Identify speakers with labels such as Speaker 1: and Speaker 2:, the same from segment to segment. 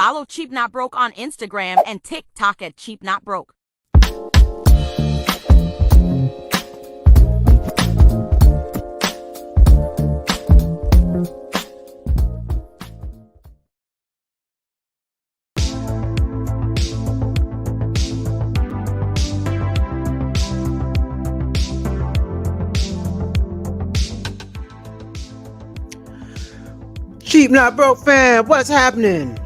Speaker 1: Follow Cheap Not Broke on Instagram and TikTok at Cheap Not Broke.
Speaker 2: Cheap Not Broke fam, what's happening?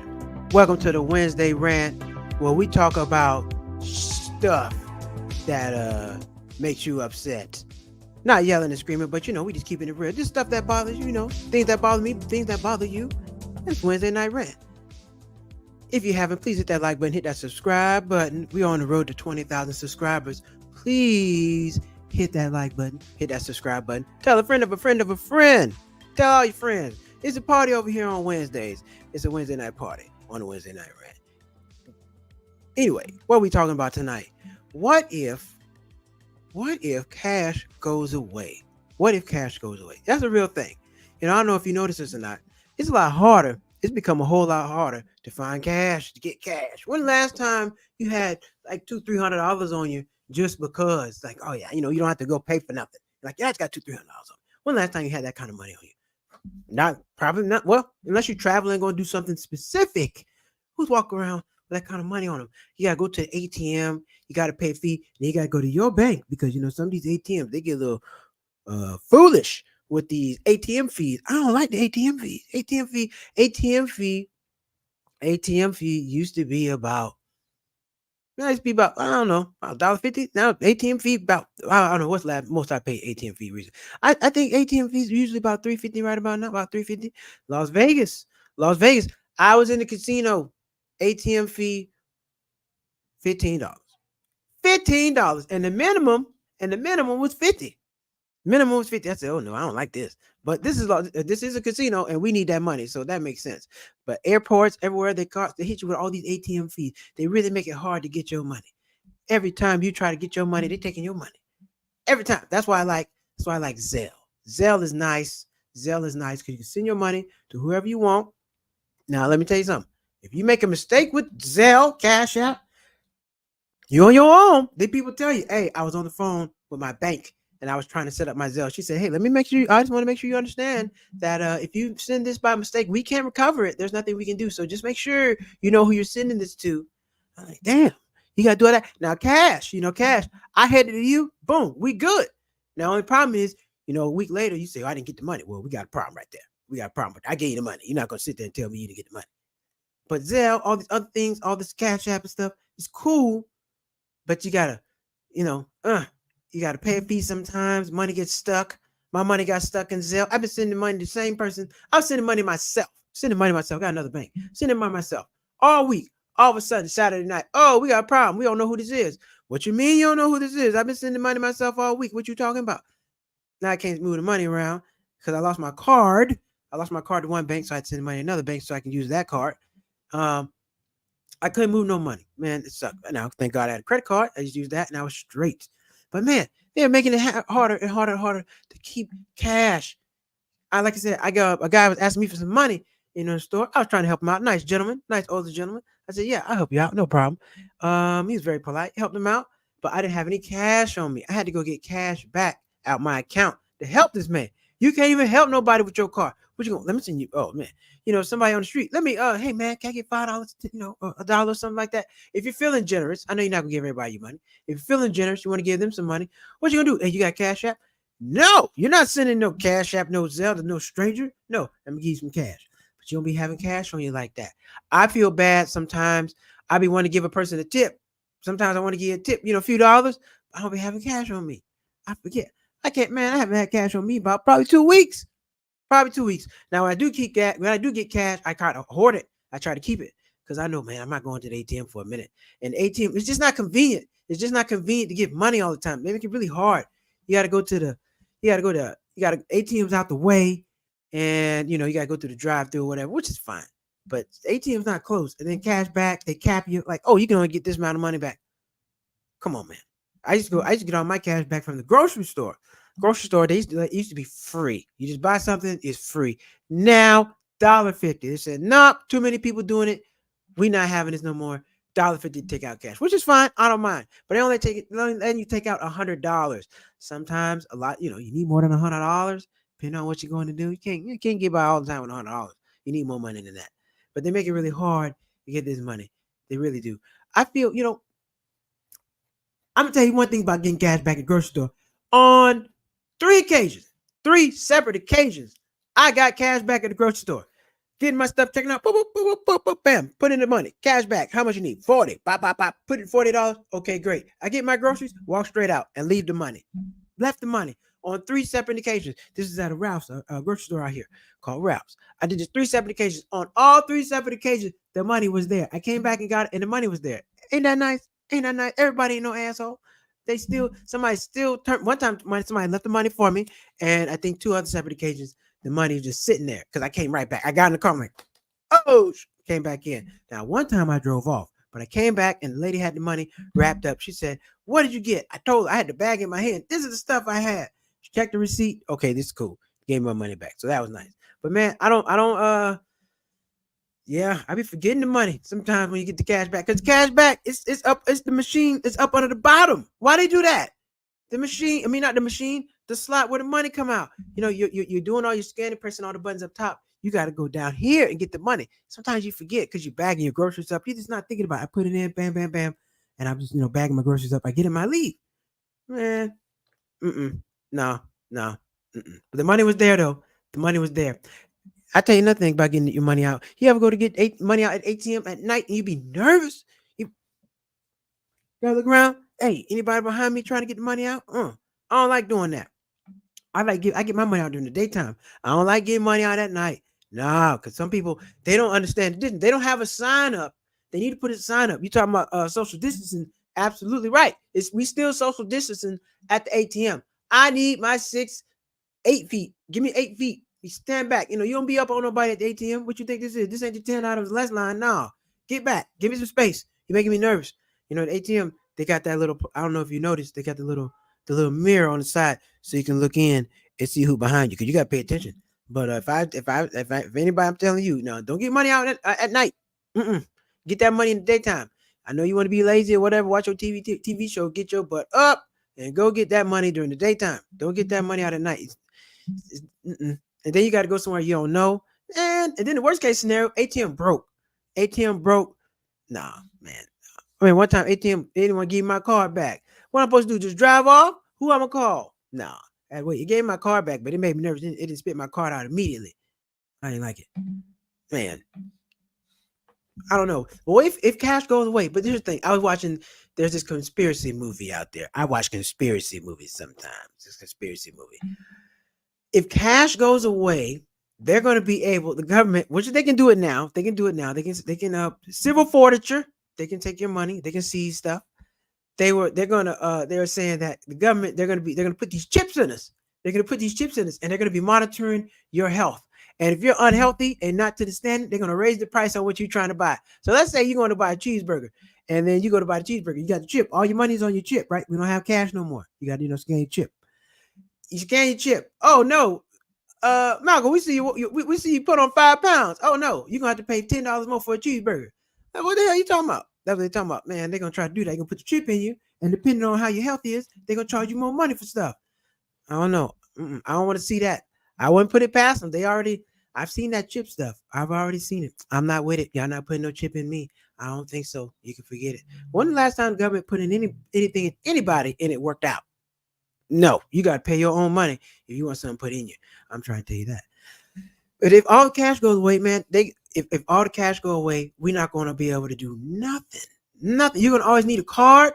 Speaker 2: Welcome to the Wednesday rant where we talk about stuff that makes you upset. Not yelling and screaming, but we just keeping it real. Just stuff that bothers you, things that bother me, things that bother you. It's Wednesday night rant. If you haven't, please hit that like button, hit that subscribe button. We're on the road to 20,000 subscribers. Please hit that like button, hit that subscribe button. Tell a friend of a friend of a friend. Tell all your friends. It's a party over here on Wednesdays. It's a Wednesday night party on a Wednesday night rant. Anyway, what are we talking about tonight? What if cash goes away? What if cash goes away? That's a real thing. I don't know if you notice this or not. It's a lot harder. It's become a whole lot harder to find cash, to get cash. When the last time you had like $200-$300 on you just because, like, oh yeah, you don't have to go pay for nothing. Like, yeah, I just got $200-$300 on me. When the last time you had that kind of money on you? Probably not. Well, unless you're traveling, going to do something specific. Who's walking around with that kind of money on them? You got to go to the ATM. You got to pay a fee. Then you got to go to your bank because, some of these ATMs, they get a little foolish with these ATM fees. I don't like the ATM fees. ATM fee used to be about, I don't know, about $1.50. Now ATM fee about, I don't know what's most I pay ATM fee reason. I think ATM fees are usually about $3.50 right about now, about $3.50. Las Vegas. I was in the casino. ATM fee $15. $15. And the minimum was $50. Minimum was $50. I said, oh no, I don't like this. But this is a casino and we need that money. So that makes sense. But airports, everywhere they hit you with all these ATM fees. They really make it hard to get your money. Every time you try to get your money, they're taking your money. Every time. That's why I like Zelle. Zelle is nice. Because you can send your money to whoever you want. Now, let me tell you something. If you make a mistake with Zelle, Cash App, you're on your own. The people tell you, hey, I was on the phone with my bank and I was trying to set up my Zelle. She said, hey, I just want to make sure you understand that if you send this by mistake, we can't recover it. There's nothing we can do. So just make sure you know who you're sending this to. I'm like, damn, you got to do that. Now, Cash, I headed to you. Boom, we good. Now, only problem is, a week later, you say, oh, I didn't get the money. Well, we got a problem right there. We got a problem. I gave you the money. You're not going to sit there and tell me you didn't get the money. But Zelle, all these other things, all this Cash App and stuff, it's cool. But you got to, you got to pay a fee sometimes. Money gets stuck. My money got stuck in Zelle. I've been sending money to the same person. I'm sending money myself. Got another bank. Sending money myself all week. All of a sudden, Saturday night, oh, we got a problem. We don't know who this is. What you mean you don't know who this is? I've been sending money myself all week. What you talking about? Now I can't move the money around because I lost my card. I lost my card to one bank, so I had to send money to another bank so I can use that card. I couldn't move no money. Man, it sucked. Now, thank God I had a credit card. I just used that and I was straight. But man, they're making it harder and harder to keep cash. Like I said, a guy was asking me for some money in the store. I was trying to help him out. Nice older gentleman. I said, yeah, I'll help you out. No problem. He was very polite. Helped him out, but I didn't have any cash on me. I had to go get cash back out my account to help this man. You can't even help nobody with your car. What you going? Let me send you. Oh man, somebody on the street. Let me. Hey man, can I get $5? $1 or something like that. If you're feeling generous, I know you're not gonna give everybody your money. If you're feeling generous, you want to give them some money. What you gonna do? Hey, you got Cash App? No, you're not sending no Cash App, no Zelle to no stranger. No, let me give you some cash. But you don't be having cash on you like that. I feel bad sometimes. I be wanting to give a person a tip. Sometimes I want to give a tip, a few dollars. I don't be having cash on me. I forget. I can't, man. I haven't had cash on me about probably 2 weeks. Now, when I do get cash, I kind of hoard it. I try to keep it because I know, man, I'm not going to the ATM for a minute. And ATM, it's just not convenient. It's just not convenient to get money all the time. They make it really hard. You got to ATM's out the way, and you got to go through the drive-through or whatever, which is fine. But ATM's not close. And then cash back, they cap you like, oh, you can only get this amount of money back. Come on, man. I used to get all my cash back from the grocery store. It used to be free. You just buy something, it's free. Now, $1.50. They said, nope, too many people doing it. We not having this no more. $1.50 to take out cash, which is fine. I don't mind. But they only letting you take out $100. Sometimes a lot, you need more than $100. Depending on what you're going to do. You can't get by all the time with $100. You need more money than that. But they make it really hard to get this money. They really do. I feel, I'm gonna tell you one thing about getting cash back at the grocery store. On 3 occasions, 3 separate occasions, I got cash back at the grocery store. Getting my stuff taken out, boop, boop, boop, boop, boop, boop, bam, put in the money, cash back. How much you need? 40. Pop, pop, pop. Put in $40. Okay, great. I get my groceries, walk straight out, and leave the money. Left the money on 3 separate occasions. This is at a Ralph's, a grocery store out here called Ralph's. I did this 3 separate occasions. On all 3 separate occasions, the money was there. I came back and got it, and the money was there. Ain't that nice? Ain't that nice? Everybody ain't no asshole. Somebody still turned. One time, somebody left the money for me, and I think 2 other separate occasions, the money was just sitting there because I came right back. I got in the car, I'm like, oh, came back in. Now, one time I drove off, but I came back and the lady had the money wrapped up. She said, "What did you get?" I told her I had the bag in my hand. This is the stuff I had. She checked the receipt. Okay, this is cool. Gave me my money back. So that was nice. But man, yeah, I be forgetting the money sometimes when you get the cash back. Because cash back, it's up, it's the machine, it's up under the bottom. Why they do that? The machine, I mean not the machine, the slot where the money come out. You're doing all your scanning, pressing all the buttons up top. You got to go down here and get the money. Sometimes you forget because you're bagging your groceries up. You're just not thinking about it. I put it in, bam, bam, bam, and I'm just bagging my groceries up. I get in my leave, man. No, no. But the money was there though. The money was there. I tell you nothing about getting your money out. You ever go to get money out at ATM at night and you be nervous? You gotta look around. Hey, anybody behind me trying to get the money out? I don't like doing that. I get my money out during the daytime. I don't like getting money out at night. Nah, because some people they don't understand. They don't have a sign up. They need to put a sign up. You talking about social distancing? Absolutely right. We still social distancing at the ATM. I need my 8 feet. Give me 8 feet. You stand back. You don't be up on nobody at the ATM. What you think this is? This ain't the $10 less line. No. Get back. Give me some space. You're making me nervous. The ATM, they got that little, I don't know if you noticed, they got the little mirror on the side so you can look in and see who behind you because you got to pay attention. But if anybody, I'm telling you, no, don't get money out at night. Get that money in the daytime. I know you want to be lazy or whatever. Watch your TV show. Get your butt up and go get that money during the daytime. Don't get that money out at night. And then you got to go somewhere you don't know. And then the worst case scenario, ATM broke. ATM broke. Nah, man. I mean, one time ATM they didn't want to give me my card back. What I'm supposed to do? Just drive off? Who I'm gonna call? Nah. Wait, it gave my card back, but it made me nervous. It didn't spit my card out immediately. I didn't like it, man. I don't know. Well, if cash goes away, but here's the thing. I was watching. There's this conspiracy movie out there. I watch conspiracy movies sometimes. This conspiracy movie. If cash goes away, they're going to be able. The government, which they can do it now. They can do it now. They can civil forfeiture. They can take your money. They can seize stuff. They were saying that the government they're gonna put these chips in us. They're gonna put these chips in us, and they're gonna be monitoring your health. And if you're unhealthy and not to the standard, they're gonna raise the price on what you're trying to buy. So let's say you're going to buy a cheeseburger, and then you go to buy the cheeseburger. You got the chip. All your money's on your chip, right? We don't have cash no more. You got to scan your chip. You scan your chip. Oh no, Malcolm, we see we see you put on 5 pounds. Oh no, you're gonna have to pay $10 more for a cheeseburger. What the hell are you talking about? That's what they're talking about. Man, they're gonna try to do that. They're gonna put the chip in you, and depending on how your health is, they're gonna charge you more money for stuff. I don't know. I don't want to see that. I wouldn't put it past them. I've seen that chip stuff. I've already seen it. I'm not with it. Y'all not putting no chip in me. I don't think so. You can forget it. When the last time the government put in anything in anybody and it worked out? No, you got to pay your own money if you want something put in you. I'm trying to tell you that. But if all the cash goes away, man, if all the cash go away, we're not going to be able to do nothing. Nothing. You're going to always need a card.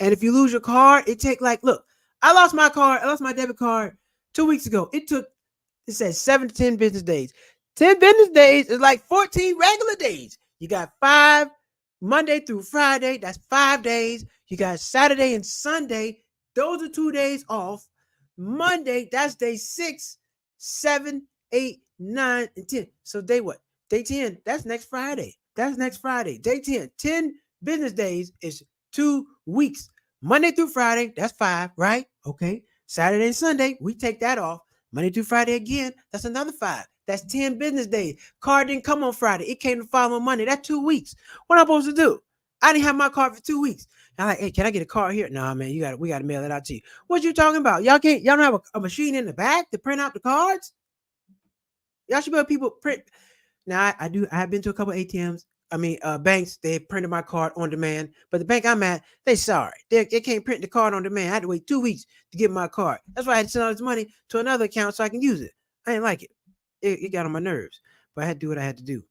Speaker 2: And if you lose your card, look, I lost my card. I lost my debit card 2 weeks ago. It says 7 to 10 business days. 10 business days is like 14 regular days. You got 5 Monday through Friday. That's 5 days. You got Saturday and Sunday. Those are 2 days off. Monday, that's day 6, 7, 8, 9, and 10. So day what? Day 10, that's next Friday. That's next Friday. Day 10. 10 business days is 2 weeks. Monday through Friday, that's 5, right? Okay. Saturday and Sunday, we take that off. Monday through Friday again, that's another 5. That's 10 business days. Card didn't come on Friday. It came the following Monday. That's 2 weeks. What am I supposed to do? I didn't have my card for 2 weeks. I'm like, hey, can I get a card here? Nah, man, we gotta mail it out to you. What you talking about? Y'all don't have a machine in the back to print out the cards? Y'all should be able to people print. Now I do. I have been to a couple ATMs. I mean, banks. They printed my card on demand, but the bank I'm at, they sorry. They can't print the card on demand. I had to wait 2 weeks to get my card. That's why I had to send all this money to another account so I can use it. I didn't like it. It got on my nerves, but I had to do what I had to do.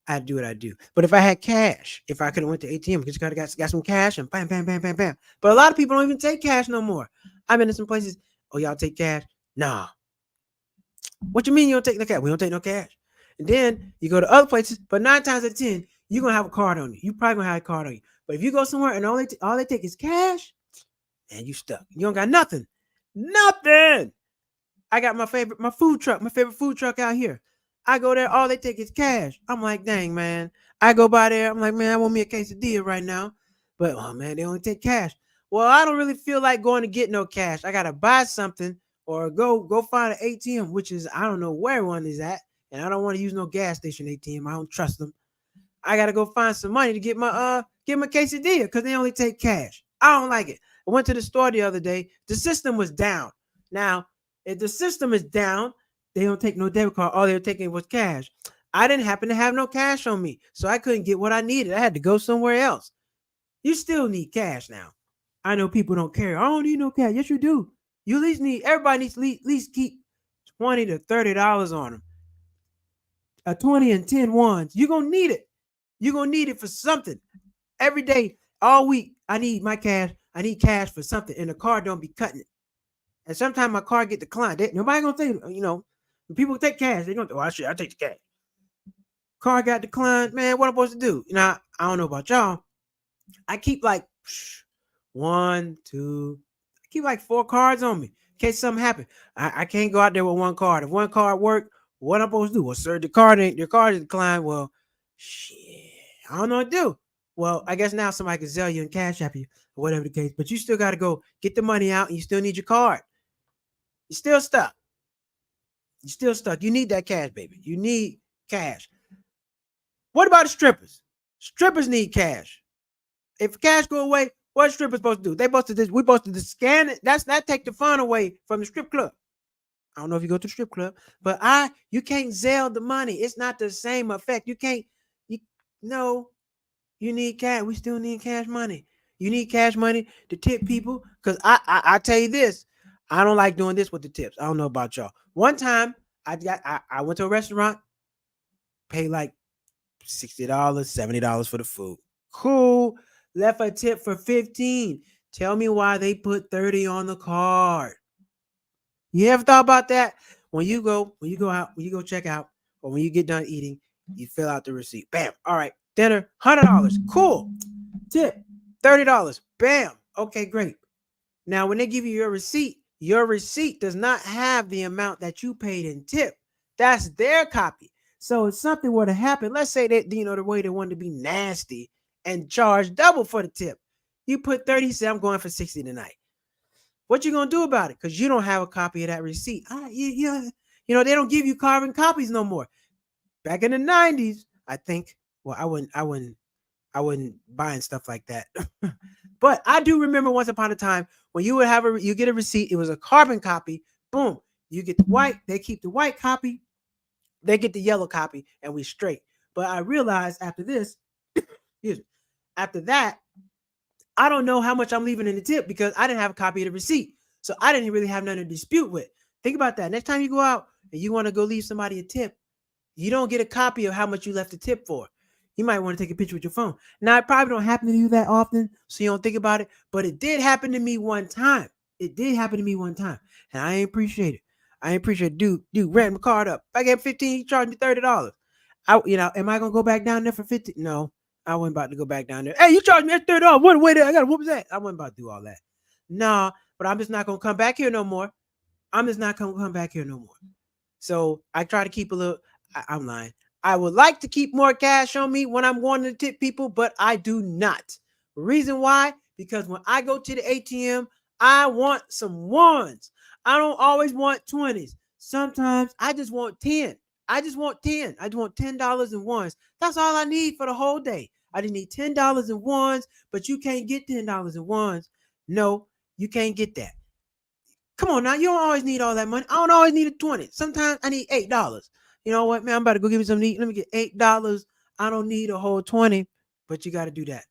Speaker 2: I had to do what I do. But if I had cash, if I could have went to ATM, because got some cash and bam, bam, bam, bam, bam. But a lot of people don't even take cash no more. I've been in some places. Oh, y'all take cash? Nah, what you mean you don't take no cash? We don't take no cash. And then you go to other places, but 9 times out of 10, you're gonna have a card on you. You probably gonna have a card on you. But if you go somewhere and all they take is cash, and you stuck. You don't got nothing. Nothing. I got my food truck, my favorite food truck out here. I go there, all they take is cash. I'm like, dang, man. I go by there, I'm like, man, I want me a quesadilla right now. But oh man, they only take cash. Well, I don't really feel like going to get no cash. I gotta buy something or go find an ATM, which is I don't know where one is at. And I don't want to use no gas station ATM. I don't trust them. I gotta go find some money to get my quesadilla because they only take cash. I don't like it. I went to the store the other day. The system was down. Now, if the system is down, they don't take no debit card. All they were taking was cash. I didn't happen to have no cash on me, so I couldn't get what I needed. I had to go somewhere else. You still need cash now. I know people don't care. I don't need no cash. Yes, you do. You at least need. Everybody needs to at least keep $20 to $30 on them. A 20 and 10 ones. You're gonna need it. You're gonna need it for something. Every day, all week, I need my cash. I need cash for something. And the card don't be cutting it. And sometimes my card get declined. Nobody gonna say, when people take cash, they gonna oh I take the cash. Card got declined, man. What am I supposed to do? I don't know about y'all. I keep like one, two, I keep like 4 cards on me in case something happen. I can't go out there with one card. If one card work, what I'm supposed to do? Well, sir, your card is declined. Well, shit, I don't know what to do. Well, I guess now somebody can sell you and cash app you or whatever the case, but you still got to go get the money out and you still need your card. You're still stuck. You're still stuck. You need that cash, baby. You need cash. What about the strippers? Strippers need cash. If cash go away, what strippers supposed to do? We supposed to just scan it. That take the fun away from the strip club. I don't know if you go to the strip club, but you can't Zelle the money. It's not the same effect. You can't. You no. You need cash. We still need cash money. You need cash money to tip people. Cause I tell you this, I don't like doing this with the tips. I don't know about y'all. One time I went to a restaurant, paid like $60, $70 for the food. Cool. Left a tip for 15. Tell me why they put 30 on the card. You ever thought about that? When you go out, when you go check out, or when you get done eating, you fill out the receipt. Bam. All right. Dinner, $100. Cool. Tip, $30. Bam. Okay, great. Now, when they give you your receipt does not have the amount that you paid in tip. That's their copy. So if something were to happen, let's say that the way they wanted to be nasty and charge double for the tip. You put 30, say I'm going for 60 tonight. What you gonna do about it? Because you don't have a copy of that receipt. They don't give you carbon copies no more. Back in the 90s, I think. Well, I wasn't buying stuff like that. But I do remember once upon a time when you would you get a receipt, it was a carbon copy. Boom. You get the white, they keep the white copy, they get the yellow copy, and we straight. But I realized after this, excuse me, after that, I don't know how much I'm leaving in the tip because I didn't have a copy of the receipt. So I didn't really have nothing to dispute with. Think about that. Next time you go out and you want to go leave somebody a tip, you don't get a copy of how much you left the tip for. You might want to take a picture with your phone. Now, it probably don't happen to you that often, so you don't think about it. But it did happen to me one time. It did happen to me one time. And I ain't appreciate it. I ain't appreciate it. Dude, ran my card up. If I get 15, he charged me $30. Am I gonna go back down there for 50? No, I wasn't about to go back down there. Hey, you charged me $30. What wait, I gotta whoop that. I wasn't about to do all that. Nah, but I'm just not gonna come back here no more. I'm just not gonna come back here no more. So I try to keep a little. I'm lying. I would like to keep more cash on me when I'm going to tip people, but I do not. Reason why? Because when I go to the ATM, I want some ones. I don't always want 20s. Sometimes I just want 10. I just want 10. I just want $10 in ones. That's all I need for the whole day. I just need $10 in ones, but you can't get $10 in ones. No, you can't get that. Come on now, you don't always need all that money. I don't always need a 20. Sometimes I need $8. You know what, man? I'm about to go give me something to eat. Let me get $8. I don't need a whole 20, but you got to do that.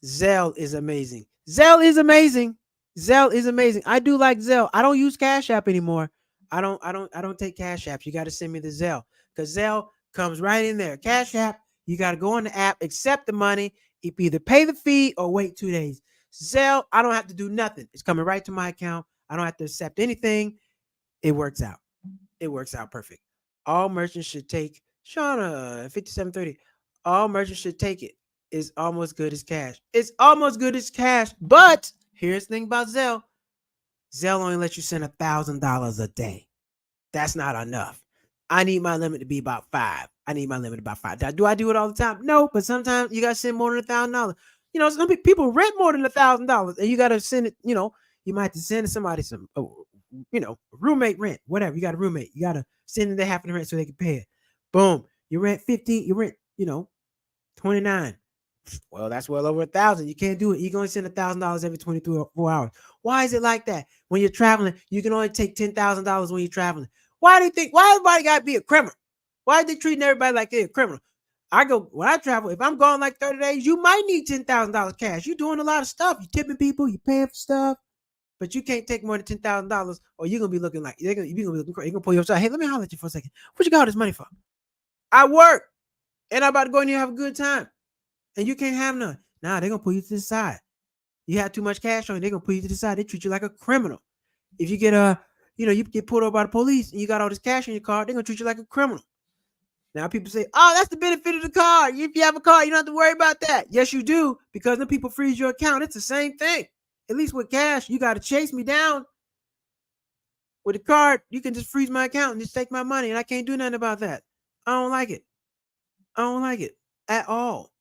Speaker 2: Zelle is amazing. Zelle is amazing. Zelle is amazing. I do like Zelle. I don't use Cash App anymore. I don't take Cash Apps. You got to send me the Zelle because Zelle comes right in there. Cash App, you got to go on the app, accept the money, either pay the fee or wait 2 days. Zelle, I don't have to do nothing. It's coming right to my account. I don't have to accept anything. It works out. It works out perfect. All merchants should take Shauna 5730. All merchants should take it. It's almost good as cash. It's almost good as cash. But here's the thing about Zelle. Zelle only lets you send $1,000 a day. That's not enough. I need my limit to be about five. I need my limit about five. Do I do it all the time? No, but sometimes you gotta send more than $1,000. Some people rent more than $1,000, and you gotta send it. You might have to send somebody some, roommate rent, whatever. You got a roommate. You gotta send them the half of the rent so they can pay it. Boom. You rent 15. You rent, 29. Well, that's well over 1,000. You can't do it. You can only send $1,000 every 24 hours. Why is it like that? When you're traveling, you can only take $10,000 when you're traveling. Why do you think? Why everybody got to be a criminal? Why are they treating everybody like they're a criminal? I go when I travel. If I'm gone like 30 days, you might need $10,000 cash. You're doing a lot of stuff. You're tipping people. You're paying for stuff, but you can't take more than $10,000, or you're gonna be looking like you're gonna be looking crazy. You're gonna pull you upside. Hey, let me holler at you for a second. What you got all this money for? I work, and I'm about to go in here and have a good time, and you can't have none. Nah, they're gonna pull you to the side. You have too much cash on you, they're gonna pull you to the side. They treat you like a criminal. If you get you get pulled over by the police and you got all this cash in your car, they're gonna treat you like a criminal. Now people say, "Oh, that's the benefit of the car. If you have a car, you don't have to worry about that." Yes, you do, because then people freeze your account. It's the same thing. At least with cash, you got to chase me down. With a card, you can just freeze my account and just take my money, and I can't do nothing about that. I don't like it. I don't like it at all.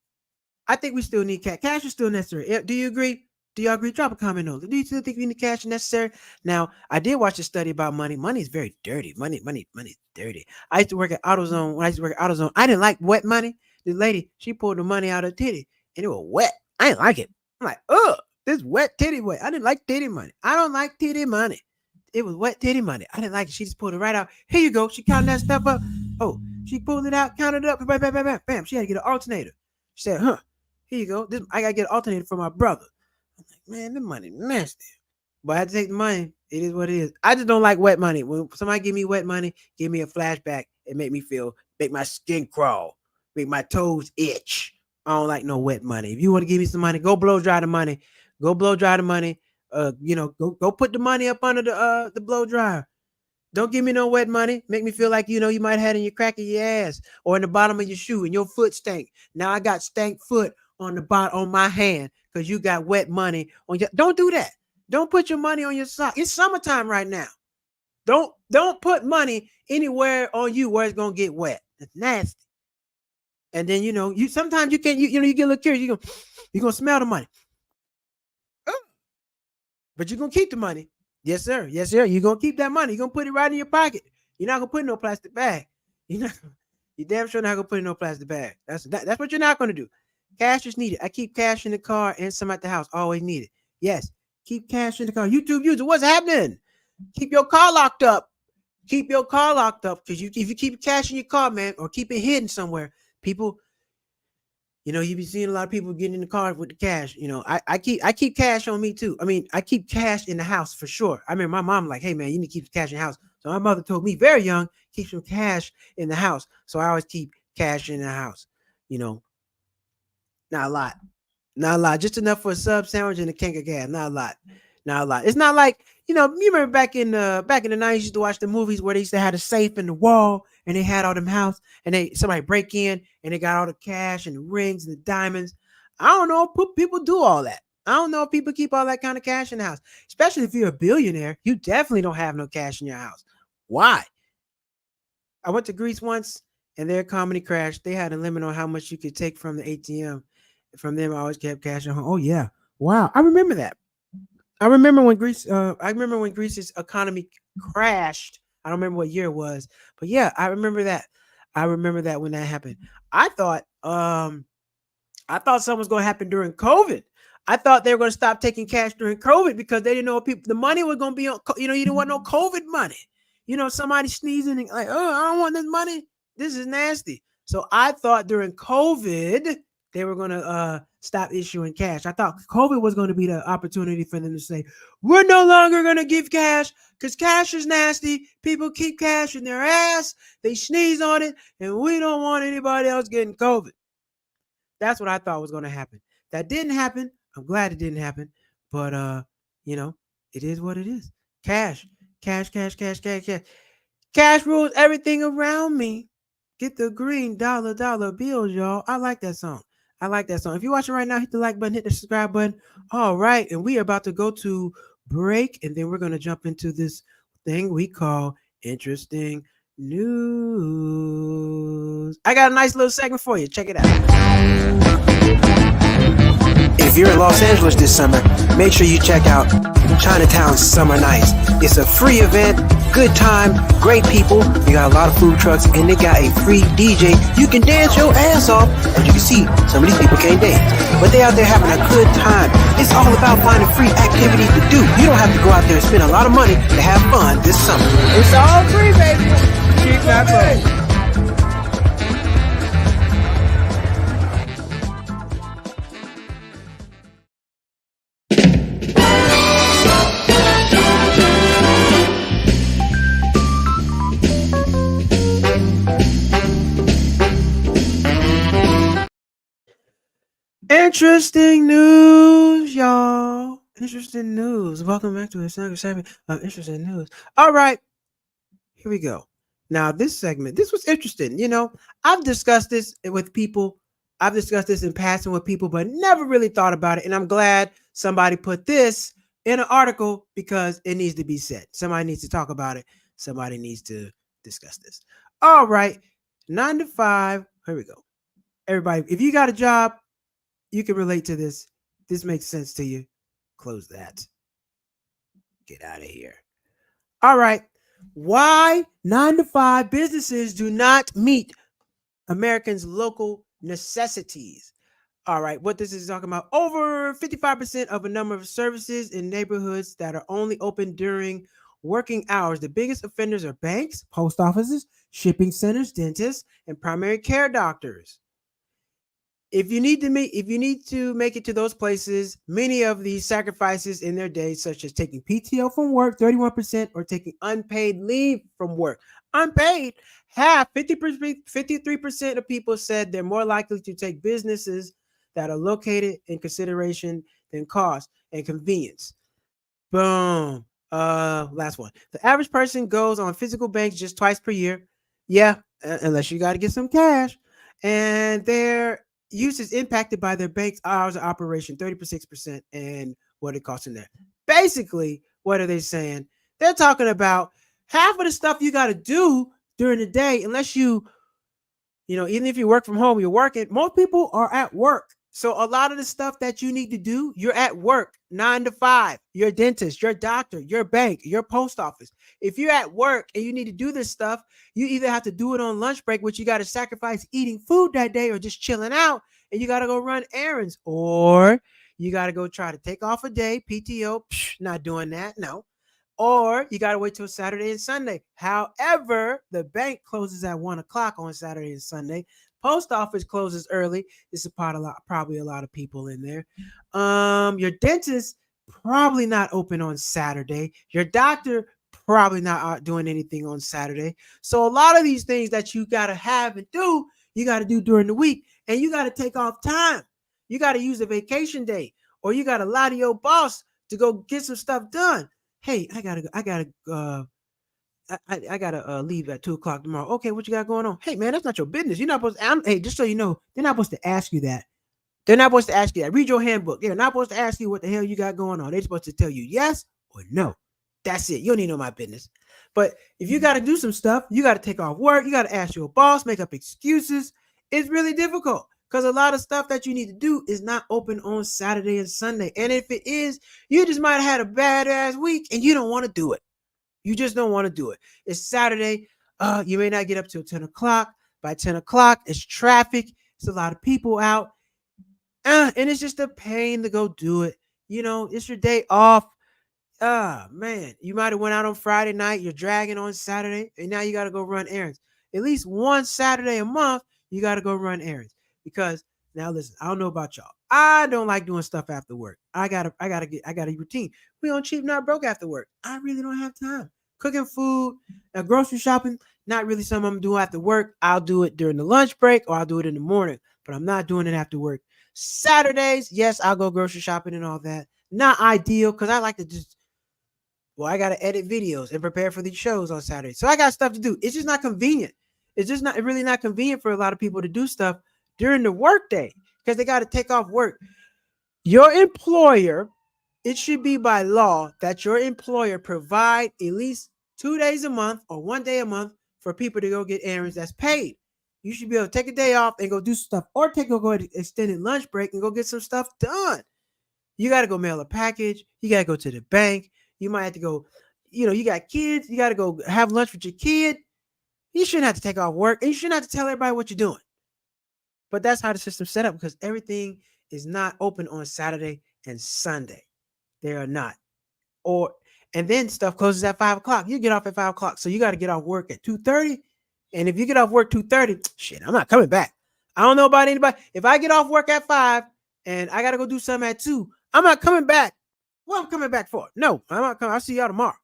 Speaker 2: I think we still need cash. Cash is still necessary. Do you agree? Do y'all agree? Drop a comment on. Do you still think we need cash is necessary? Now, I did watch a study about money. Money is very dirty. Money is dirty. I used to work at AutoZone. When I used to work at AutoZone, I didn't like wet money. The lady, she pulled the money out of her titty, and it was wet. I didn't like it. I'm like, ugh, this wet titty way. I didn't like titty money. I don't like titty money. It was wet titty money. I didn't like it. She just pulled it right out. Here you go. She counted that stuff up. Oh, she pulled it out, counted it up. Bam, bam, bam, bam, bam. She had to get an alternator. She said, huh, here you go. I gotta get an alternator for my brother. I'm like, man, this money nasty. But I had to take the money. It is what it is. I just don't like wet money. When somebody give me wet money, give me a flashback, it make my skin crawl, make my toes itch. I don't like no wet money. If you want to give me some money, go blow dry the money. Go blow dry the money. Go put the money up under the blow dryer. Don't give me no wet money. Make me feel like you might have had in your crack of your ass or in the bottom of your shoe and your foot stank. Now I got stank foot on the bottom on my hand because you got wet money on your. Don't do that. Don't put your money on your sock. It's summertime right now. Don't put money anywhere on you where it's gonna get wet. It's nasty. And then you sometimes you can't you get a little curious. You gonna smell the money. But you're gonna keep the money. Yes, sir. Yes, sir. You're gonna keep that money. You're gonna put it right in your pocket. You're not gonna put it in no plastic bag. You're not you damn sure not gonna put it in no plastic bag. That's what you're not gonna do. Cash is needed. I keep cash in the car and some at the house. Always needed. Yes. Keep cash in the car. YouTube user, what's happening? Keep your car locked up. Keep your car locked up. Because if you keep cash in your car, man, or keep it hidden somewhere, people you be seeing a lot of people getting in the car with the cash. I keep cash on me too. I mean, I keep cash in the house for sure. I remember my mom like, hey man, you need to keep the cash in the house. So my mother told me very young, keep some cash in the house. So I always keep cash in the house. You know, not a lot. Not a lot. Just enough for a sub sandwich and a can of gas. Not a lot. Not a lot. It's not like, you remember back in the 90s, you used to watch the movies where they used to have a safe in the wall and they had all them house and somebody break in and they got all the cash and the rings and the diamonds. I don't know if people do all that. I don't know if people keep all that kind of cash in the house. Especially if you're a billionaire, you definitely don't have no cash in your house. Why? I went to Greece once and their comedy crashed. They had a limit on how much you could take from the ATM. From them, I always kept cash at home. Oh yeah, wow, I remember that. I remember when Greece's economy crashed. I don't remember what year it was, but yeah, I remember that. I remember that when that happened. I thought I thought something was going to happen during COVID. I thought they were going to stop taking cash during COVID because they didn't know what people the money was going to be on. You didn't want no COVID money. Somebody sneezing and like, oh, I don't want this money. This is nasty. So I thought during COVID they were going to stop issuing cash. I thought COVID was going to be the opportunity for them to say, we're no longer going to give cash because cash is nasty. People keep cash in their ass. They sneeze on it, and we don't want anybody else getting COVID. That's what I thought was going to happen. That didn't happen. I'm glad it didn't happen. But you know, it is what it is. Cash, cash, cash, cash, cash, cash. Cash rules everything around me. Get the green dollar bills, y'all. I like that song. I like that song. If you're watching right now, hit the like button, hit the subscribe button. All right, and we are about to go to break, and then we're gonna jump into this thing we call interesting news. I got a nice little segment for you. Check it out. If you're in Los Angeles this summer, make sure you check out Chinatown's Summer Nights. It's a free event, good time, great people. They got a lot of food trucks and they got a free DJ. You can dance your ass off. As you can see, some of these people can't dance, but they out there having a good time. It's all about finding free activities to do. You don't have to go out there and spend a lot of money to have fun this summer. It's all free, baby. Keep that going. Interesting news, y'all. Interesting news. Welcome back to a second segment of interesting news. All right, here we go. Now, this segment, this was interesting. I've discussed this with people. I've discussed this in passing with people, but never really thought about it. And I'm glad somebody put this in an article because it needs to be said. Somebody needs to talk about it. Somebody needs to discuss this. All right, 9 to 5. Here we go. Everybody, if you got a job, you can relate to this. This makes sense to you. Close that. Get out of here. All right. Why 9 to 5 businesses do not meet Americans' local necessities. All right. What this is talking about, over 55% of a number of services in neighborhoods that are only open during working hours. The biggest offenders are banks, post offices, shipping centers, dentists, and primary care doctors. If you need to make it to those places, many of these sacrifices in their day, such as taking PTO from work, 31%, or taking unpaid leave from work. Unpaid, half, 53% of people said they're more likely to take businesses that are located in consideration than cost and convenience. Boom. Last one. The average person goes on physical banks just twice per year. Yeah, unless you got to get some cash. And their use is impacted by their bank's hours of operation, 36%, and what it costs in there. Basically, what are they saying? They're talking about half of the stuff you got to do during the day, unless even if you work from home, you're working. Most people are at work. So a lot of the stuff that you need to do, you're at work 9 to 5. Your dentist, your doctor, your bank, your post office. If you're at work and you need to do this stuff, you either have to do it on lunch break, which you got to sacrifice eating food that day, or just chilling out, and you got to go run errands, or you got to go try to take off a day, PTO. Not doing that. No. Or you got to wait till Saturday and Sunday. However, the bank closes at 1 o'clock on Saturday and Sunday. Post office closes early. This is probably a lot of people in there. Your dentist probably not open on Saturday. Your doctor probably not doing anything on Saturday. So a lot of these things that you got to have and do, you got to do during the week, and you got to take off time. You got to use a vacation day, or you got to lie to your boss to go get some stuff done. Hey, I gotta leave at 2 o'clock tomorrow. Okay, what you got going on? Hey, man, that's not your business. You're not supposed to. Hey, just so you know, they're not supposed to ask you that. They're not supposed to ask you that. Read your handbook. They're not supposed to ask you what the hell you got going on. They're supposed to tell you yes or no. That's it. You don't need to know my business. But if you got to do some stuff, you got to take off work. You got to ask your boss, make up excuses. It's really difficult because a lot of stuff that you need to do is not open on Saturday and Sunday. And if it is, you just might have had a badass week and you don't want to do it. You just don't want to do it. It's Saturday. You may not get up till 10 o'clock. By 10 o'clock, it's traffic. It's a lot of people out. And it's just a pain to go do it. It's your day off. Man, you might have went out on Friday night. You're dragging on Saturday, and now you got to go run errands. At least one Saturday a month, you got to go run errands. Because now, listen, I don't know about y'all. I don't like doing stuff after work. I got a routine. We on cheap, not broke after work. I really don't have time. Cooking food, grocery shopping, not really something I'm doing after work. I'll do it during the lunch break or I'll do it in the morning, but I'm not doing it after work. Saturdays, yes, I'll go grocery shopping and all that. Not ideal because I like to just I got to edit videos and prepare for these shows on Saturday. So I got stuff to do. It's just not convenient. It's just not really not convenient for a lot of people to do stuff during the workday because they got to take off work. Your employer, it should be by law that your employer provide at least 2 days a month or 1 day a month for people to go get errands that's paid. You should be able to take a day off and go do stuff or go an extended lunch break and go get some stuff done. You got to go mail a package. You got to go to the bank. You might have to go, you got kids. You got to go have lunch with your kid. You shouldn't have to take off work. And you shouldn't have to tell everybody what you're doing. But that's how the system's set up because everything is not open on Saturday and Sunday. They are not. And then stuff closes at 5 o'clock. You get off at 5 o'clock. So you got to get off work at 2:30. And if you get off work 2:30, shit, I'm not coming back. I don't know about anybody. If I get off work at 5 and I got to go do something at 2, I'm not coming back. What I'm coming back for? No, I'm not coming. I'll see y'all tomorrow.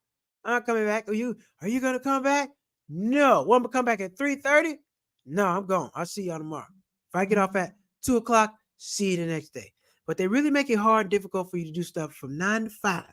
Speaker 2: I'm not coming back. Are you gonna come back? No. Well, I'm gonna come back at 3:30? No, I'm gone. I'll see y'all tomorrow. If I get off at 2 o'clock, see you the next day. But they really make it hard and difficult for you to do stuff from 9 to 5.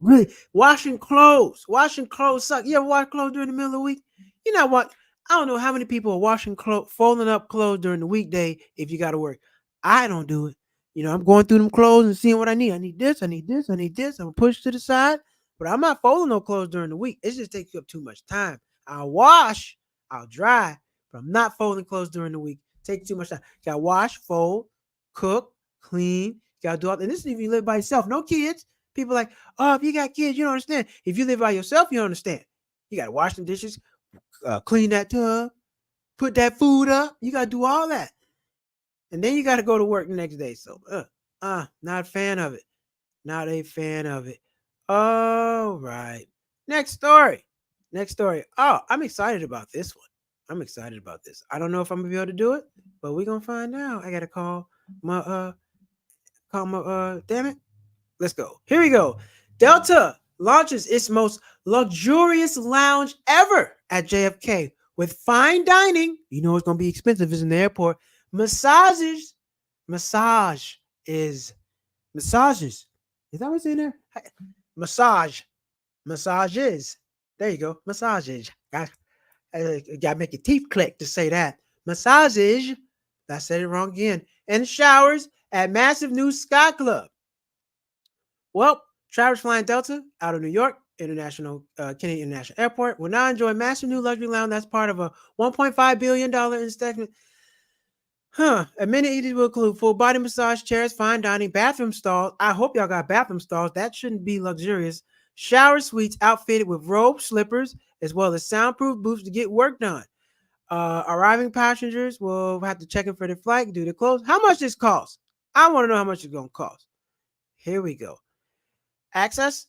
Speaker 2: Really, washing clothes. Washing clothes suck. You ever wash clothes during the middle of the week? You know what? I don't know how many people are washing clothes, folding up clothes during the weekday if you got to work. I don't do it. I'm going through them clothes and seeing what I need. I need this, I need this, I need this. I'm going to push to the side. But I'm not folding no clothes during the week. It just takes up too much time. I'll wash, I'll dry, but I'm not folding clothes during the week. Takes too much time. You got to wash, fold, cook, clean. You got to do all. And this is if you live by yourself. No kids. People like, oh, if you got kids, you don't understand. If you live by yourself, you don't understand. You got to wash the dishes, clean that tub, put that food up. You got to do all that. And then you got to go to work the next day. So, not a fan of it. Not a fan of it. All right. Next story. Oh, I'm excited about this one. I'm excited about this. I don't know if I'm going to be able to do it, but we're going to find out. I got to damn it. Let's go. Here we go. Delta launches its most luxurious lounge ever at JFK with fine dining. You know it's going to be expensive. It's in the airport. Massages. Massages. Is that what's in there? Massages. There you go. Massages. Got to make your teeth click to say that. Massages. I said it wrong again. And showers at massive new Sky Club. Well, travelers flying Delta out of New York Kennedy International Airport will now enjoy massive new luxury lounge that's part of a $1.5 billion investment. Amenities will include full body massage chairs, fine dining, bathroom stalls. I hope y'all got bathroom stalls. That shouldn't be luxurious. Shower suites outfitted with robes, slippers, as well as soundproof booths to get work done. Arriving passengers will have to check in for their flight, do their clothes. How much this costs? I want to know how much it's going to cost. Here we go. Access.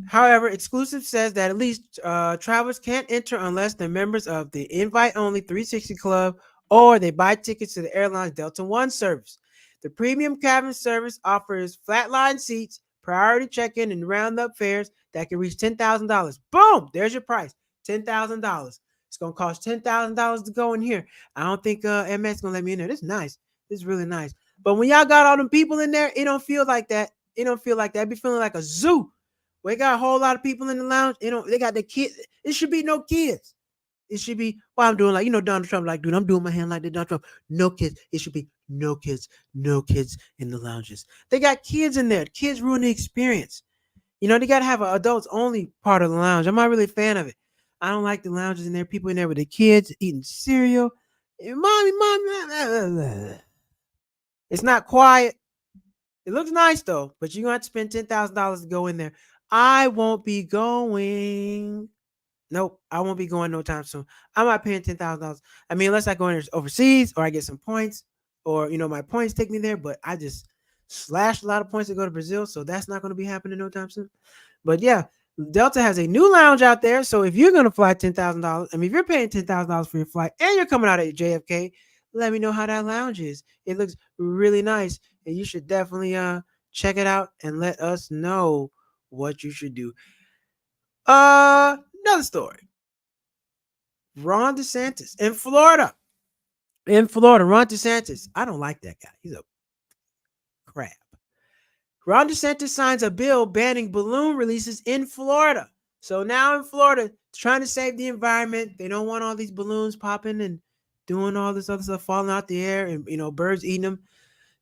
Speaker 2: However, exclusive says that at least travelers can't enter unless they're members of the invite-only 360 Club or they buy tickets to the airline's Delta One service. The premium cabin service offers flatline seats, priority check-in, and round-up fares that can reach $10,000. Boom! There's your price, $10,000. It's going to cost $10,000 to go in here. I don't think MS is going to let me in there. This is nice. This is really nice. But when y'all got all them people in there, it don't feel like that. It don't feel like that. It be feeling like a zoo. We got a whole lot of people in the lounge. They got the kids. It should be no kids. It should be what I'm doing. Like, Donald Trump, like, dude, I'm doing my hand like that. Donald Trump. No kids. It should be no kids in the lounges. They got kids in there. Kids ruin the experience. They got to have an adults only part of the lounge. I'm not really a fan of it. I don't like the lounges in there. People in there with their kids eating cereal. Mommy. It's not quiet. It looks nice though, but you're going to have to spend $10,000 to go in there. I won't be going. Nope, I won't be going no time soon. I'm not paying $10,000. I mean, unless I go in overseas or I get some points, or my points take me there. But I just slashed a lot of points to go to Brazil, so that's not going to be happening no time soon. But yeah, Delta has a new lounge out there. So if you're going to fly $10,000, I mean, if you're paying $10,000 for your flight and you're coming out at JFK, let me know how that lounge is. It looks really nice, and you should definitely check it out and let us know what you should do. Another story. Ron DeSantis in Florida. In Florida, Ron DeSantis. I don't like that guy. He's a crap. Ron DeSantis signs a bill banning balloon releases in Florida. So now in Florida, trying to save the environment, they don't want all these balloons popping and doing all this other stuff falling out the air and birds eating them.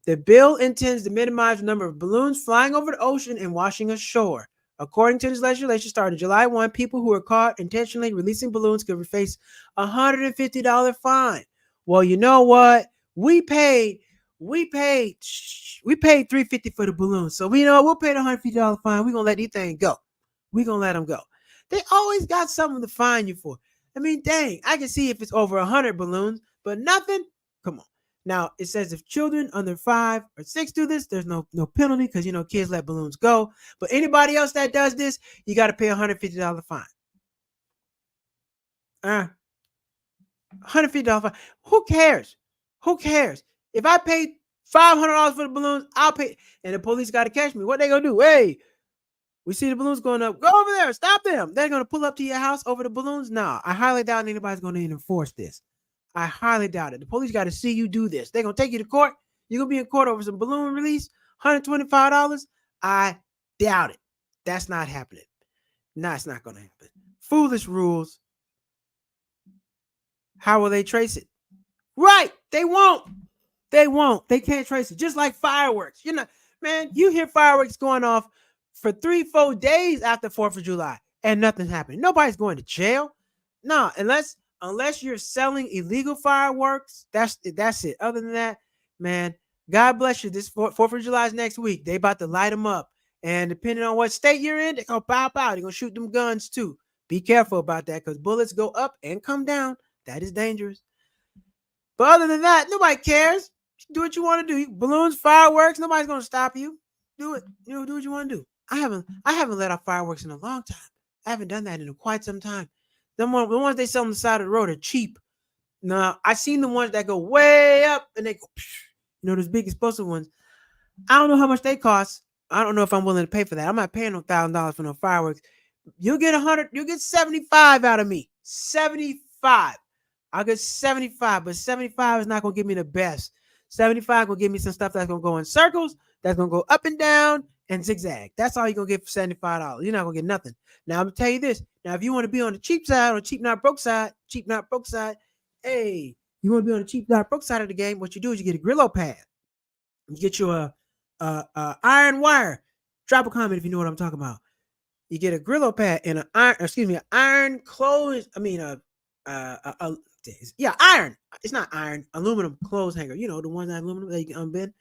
Speaker 2: The bill intends to minimize the number of balloons flying over the ocean and washing ashore. According to this legislation, starting July 1, people who are caught intentionally releasing balloons could face a $150 fine. Well, you know what? We paid $350 for the balloons. So we'll pay the $150 fine. We're gonna let these things go. We're gonna let them go. They always got something to fine you for. I mean, dang, I can see if it's over 100 balloons, but nothing. Come on. Now it says if children under 5 or 6 do this, there's no penalty because kids let balloons go. But anybody else that does this, you got to pay $150 fine. $150 fine. Who cares? Who cares? If I pay $500 for the balloons, I'll pay. And the police got to catch me. What they gonna do? Hey, we see the balloons going up. Go over there. Stop them. They're gonna pull up to your house over the balloons. Nah, I highly doubt anybody's gonna enforce this. I highly doubt it. The police got to see you do this. They're going to take you to court. You're going to be in court over some balloon release, $125. I doubt it. That's not happening. No, it's not going to happen. Foolish rules. How will they trace it? Right. They won't. They won't. They can't trace it. Just like fireworks. Man, you hear fireworks going off for 3-4 days after 4th of July and nothing's happening. Nobody's going to jail. No, unless you're selling illegal fireworks, that's it. Other than that, man, God bless you. This 4th of July is next week. They about to light them up. And depending on what state you're in, they're going to pop out. They're going to shoot them guns too. Be careful about that because bullets go up and come down. That is dangerous. But other than that, nobody cares. Do what you want to do. Balloons, fireworks, nobody's going to stop you. Do it. Do what you want to do. I haven't let off fireworks in a long time. I haven't done that in quite some time. The ones they sell on the side of the road are cheap. Now, I seen the ones that go way up and they go, those big explosive ones. I don't know how much they cost. I don't know if I'm willing to pay for that. I'm not paying no $1,000 for no fireworks. You'll get 100. You'll get 75 out of me. 75. I'll get 75, but 75 is not gonna give me the best. 75 gonna give me some stuff that's gonna go in circles, that's gonna go up and down and zigzag. That's all you're gonna get for $75. You're not gonna get nothing. Now I'm gonna tell you this. Now, if you want to be on the cheap side or cheap not broke side, hey, you want to be on the cheap not broke side of the game, what you do is you get a Grillo pad. You get you a iron wire. Drop a comment if you know what I'm talking about. You get a Grillo pad and an iron clothes. I mean iron. It's not iron. Aluminum clothes hanger. The one that aluminum that you can unbend.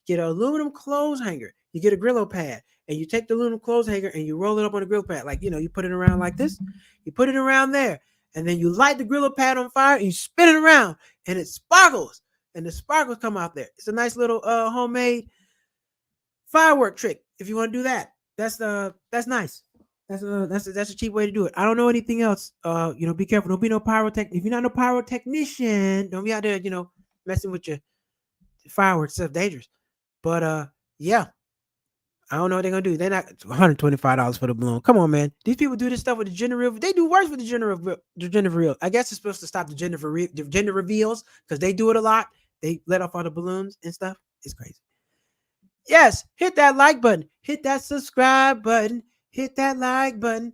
Speaker 2: Get an aluminum clothes hanger. You get a Grillo pad and you take the aluminum clothes hanger and you roll it up on the grill pad. Like, you put it around like this. You put it around there and then you light the Grillo pad on fire and you spin it around and it sparkles and the sparkles come out there. It's a nice little homemade firework trick. If you want to do that, that's nice. That's a cheap way to do it. I don't know anything else. Be careful. Don't be no pyrotech. If you're not no pyrotechnician, don't be out there, messing with your fireworks. Stuff dangerous. But yeah, I don't know what they're gonna do. They're not $125 for the balloon. Come on, man. These people do this stuff with the gender reveal. They do worse with the gender reveal. I guess it's supposed to stop the gender reveals because they do it a lot. They let off all the balloons and stuff. It's crazy. Yes, hit that like button. Hit that subscribe button. Hit that like button.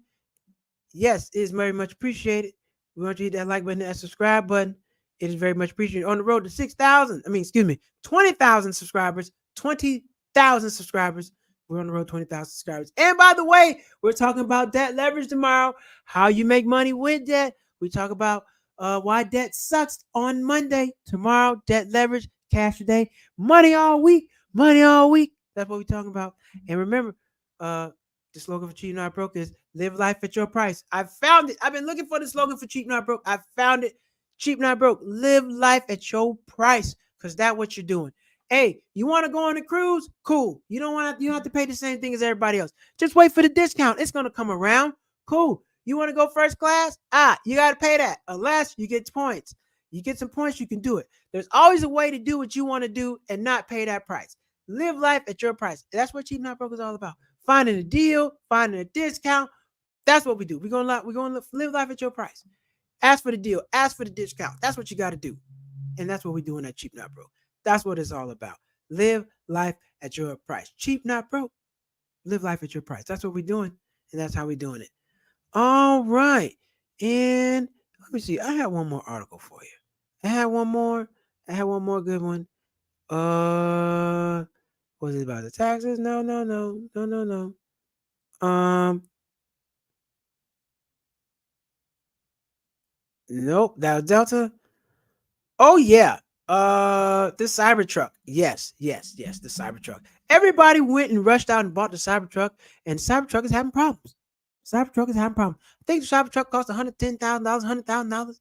Speaker 2: Yes, it is very much appreciated. We want you to hit that like button and that subscribe button. It is very much appreciated. On the road to 20,000 subscribers. 20,000 subscribers. We're on the road to 20,000 subscribers. And by the way, we're talking about debt leverage tomorrow. How you make money with debt. We talk about why debt sucks on Monday. Tomorrow, debt leverage, cash today, money all week. Money all week. That's what we're talking about. And remember, The slogan for Cheap Not Broke is live life at your price. I found it. I've been looking for the slogan for Cheap Not Broke. I found it. Cheap Not Broke. Live life at your price. Cause that's what you're doing. Hey, you want to go on a cruise? Cool. You don't have to pay the same thing as everybody else. Just wait for the discount. It's gonna come around. Cool. You want to go first class? You gotta pay that. Unless you get points. You get some points, you can do it. There's always a way to do what you want to do and not pay that price. Live life at your price. That's what Cheap Not Broke is all about. Finding a deal, finding a discount. That's what we do. We're gonna live life at your price. Ask for the deal, ask for the discount. That's what you got to do, and that's what we're doing at Cheap Not Broke. That's what it's all about. Live life at your price. Cheap Not Broke. Live life at your price. That's what we're doing, and that's how we're doing it. All right, and let me see. I have one more article for you. I had one more. I had one more good one. Was it about the taxes? No, no, no, no, no, no. Nope. That was Delta. Oh yeah. The Cybertruck. Yes, yes, yes. The Cybertruck. Everybody went and rushed out and bought the Cybertruck, and the Cybertruck is having problems. Cybertruck is having problems. I think the Cybertruck cost $110,000, $100,000.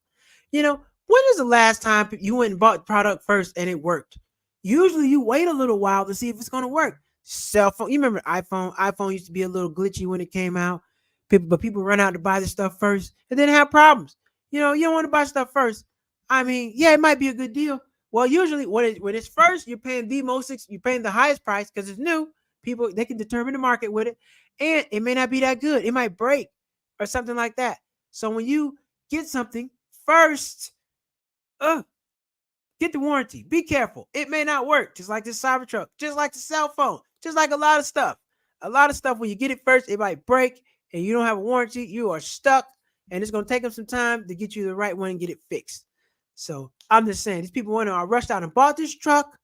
Speaker 2: You know, when is the last time you went and bought the product first and it worked? Usually you wait a little while to see if it's going to work. Cell phone, you remember iPhone? iPhone used to be a little glitchy when it came out. People run out to buy the stuff first and then have problems. You don't want to buy stuff first. I mean, yeah, it might be a good deal. Well, usually when it's first, you're paying you're paying the highest price because it's new. People they can determine the market with it, and it may not be that good. It might break or something like that. So when you get something first, uh, get the warranty. Be careful. It may not work, just like this Cybertruck, just like the cell phone, just like a lot of stuff. A lot of stuff, when you get it first, it might break and you don't have a warranty. You are stuck, and it's going to take them some time to get you the right one and get it fixed. So I'm just saying, these people went I rushed out and bought this truck,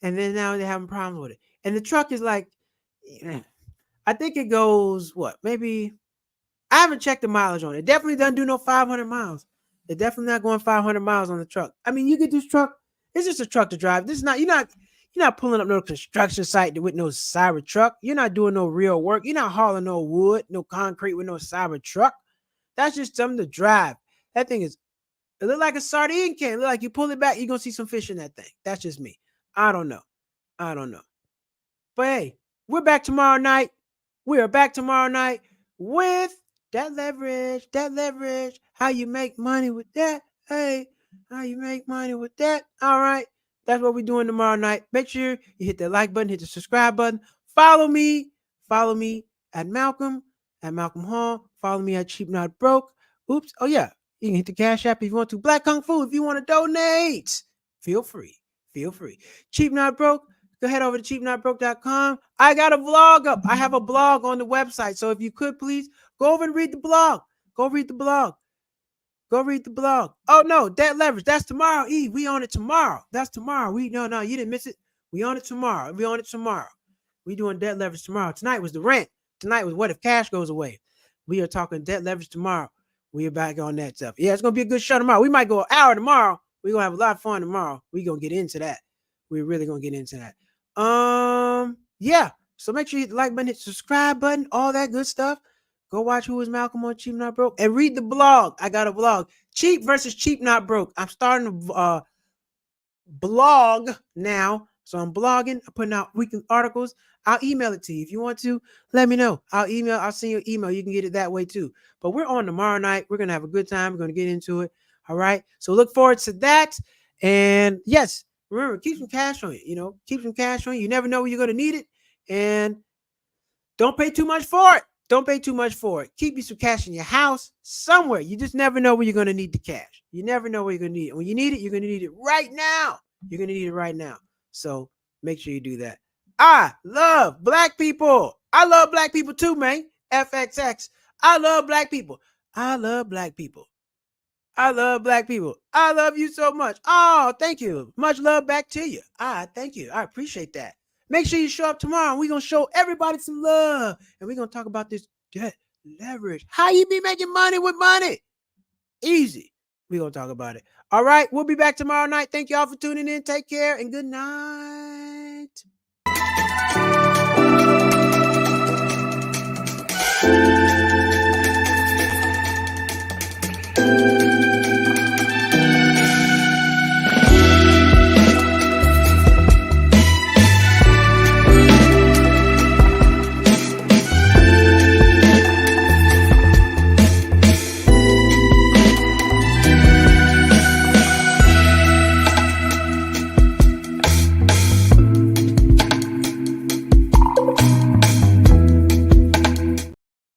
Speaker 2: and then now they're having problems with it. And the truck is like, I think it goes, what, maybe I haven't checked the mileage on it. It definitely doesn't do no 500 miles. They're definitely not going 500 miles on the truck. I mean, you get this truck. It's just a truck to drive. This is not you're not pulling up no construction site with no cyber truck. You're not doing no real work. You're not hauling no wood, no concrete with no cyber truck. That's just something to drive. That thing is it look like a sardine can. It look like you pull it back, you're gonna see some fish in that thing. That's just me. I don't know. I don't know. But hey, we're back tomorrow night. We are back tomorrow night with that leverage, how you make money with that. Hey, how you make money with that. All right. That's what we're doing tomorrow night. Make sure you hit the like button, hit the subscribe button. Follow me. Follow me at Malcolm Hall. Follow me at Cheap Not Broke. Oops. Oh, yeah. You can hit the Cash App if you want to. Black Kung Fu if you want to donate. Feel free. Feel free. Cheap Not Broke. Go head over to cheapnotbroke.com. I got a vlog up. I have a blog on the website. So if you could please go over and read the blog. Go read the blog. Go read the blog. Oh no, debt leverage. That's tomorrow. We on it tomorrow. That's tomorrow. No, you didn't miss it. We on it tomorrow. We on it tomorrow. We doing debt leverage tomorrow. Tonight was the rent. Tonight was what if cash goes away. We are talking debt leverage tomorrow. We are back on that stuff. Yeah, it's gonna be a good show tomorrow. We might go an hour tomorrow. We're gonna have a lot of fun tomorrow. We're gonna get into that. We're really gonna get into that. Yeah. So make sure you hit the like button, hit the subscribe button, all that good stuff. Go watch Who is Malcolm on Cheap Not Broke and read the blog. I got a blog. Cheap versus Cheap Not Broke. I'm starting a blog now. So I'm blogging. I'm putting out weekly articles. I'll email it to you. If you want to, let me know. I'll send you an email. You can get it that way too. But we're on tomorrow night. We're going to have a good time. We're going to get into it. All right. So look forward to that. And yes, remember, keep some cash on you. Keep some cash on you. You never know when you're going to need it. And don't pay too much for it. Don't pay too much for it. Keep you some cash in your house somewhere. You just never know when you're going to need the cash. You never know where you're going to need it. When you need it, you're going to need it right now. You're going to need it right now. So make sure you do that. I love black people. I love black people too, man. FXX. I love black people. I love black people. I love black people. I love you so much. Oh, thank you. Much love back to you. Thank you. I appreciate that. Make sure you show up tomorrow. We're going to show everybody some love. And we're going to talk about this debt leverage. How you be making money with money? Easy. We're going to talk about it. All right. We'll be back tomorrow night. Thank you all for tuning in. Take care and good night.